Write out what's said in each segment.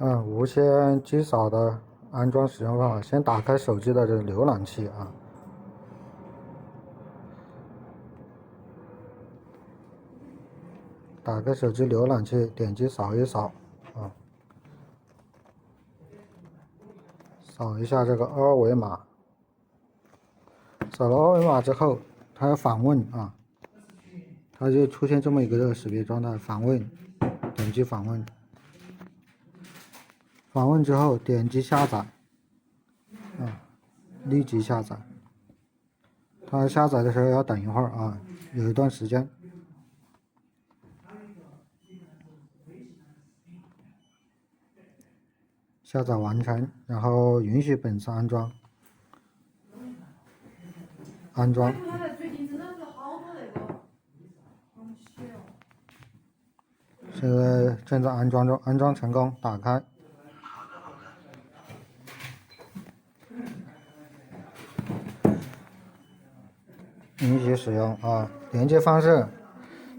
无线机扫的安装使用方法，先打开手机的这个浏览器啊，打开手机浏览器，点击扫一扫啊，扫一下这个二维码，扫了二维码之后，它要访问啊，它就出现这么一个识别状态，访问，点击访问，访问之后点击下载，立即下载。它下载的时候要等一会儿啊，有一段时间。下载完成，然后允许本次安装。安装。现在正在安装中，安装成功，打开。允许使用啊，连接方式，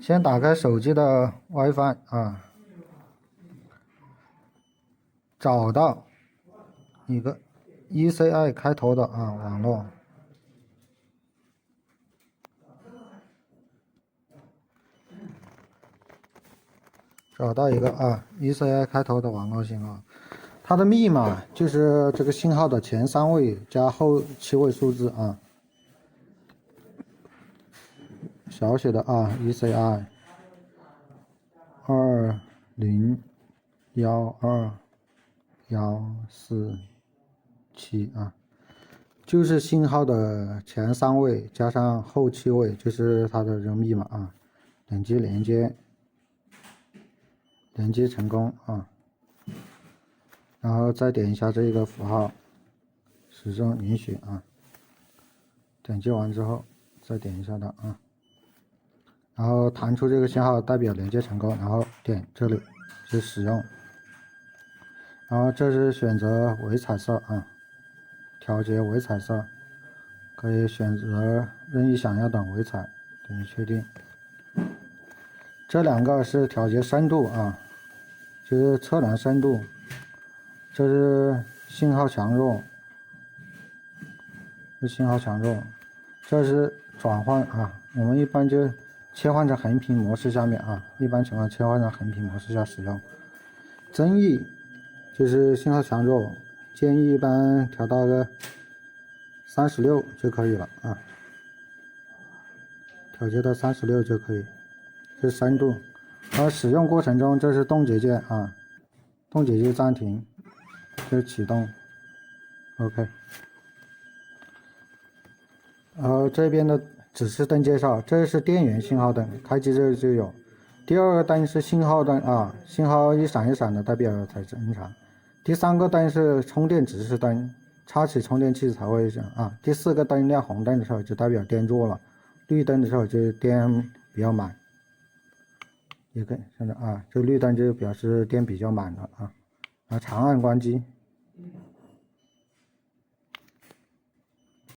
先打开手机的 WiFi 啊，找到一个 ECI 开头的网络，找到一个ECI 开头的网络信号，它的密码就是这个信号的前3位加后7位数字啊。小写的ECI 2012147就是信号的前3位加上后7位，就是它的这个密码啊。点击连接，连接成功啊，然后再点一下这个符号，使用允许啊。点击完之后，再点一下它啊。然后弹出这个信号代表连接成功，然后点这里去使用，然后这是选择为彩色啊，调节为彩色，可以选择任意想要的为彩，点击确定。这2个是调节深度啊，就是测量深度，这是信号强弱，这信号强弱，这是转换啊，我们一般就切换成横屏模式下面啊，一般情况切换成横屏模式下使用。增益就是信号强弱，建议一般调到个36就可以了啊，调节到36就可以。这是深度。而使用过程中，这是冻结键啊，冻结就暂停，这是启动 ，OK。然后这边的指示灯介绍，这是电源信号灯，开机这就有。第2个灯是信号灯啊，信号一闪一闪的代表才正常。第3个灯是充电指示灯，插起充电器才会响啊。第4个灯亮红灯的时候就代表电弱了，绿灯的时候就电比较满。也可以现在这绿灯就表示电比较满了啊。长按关机。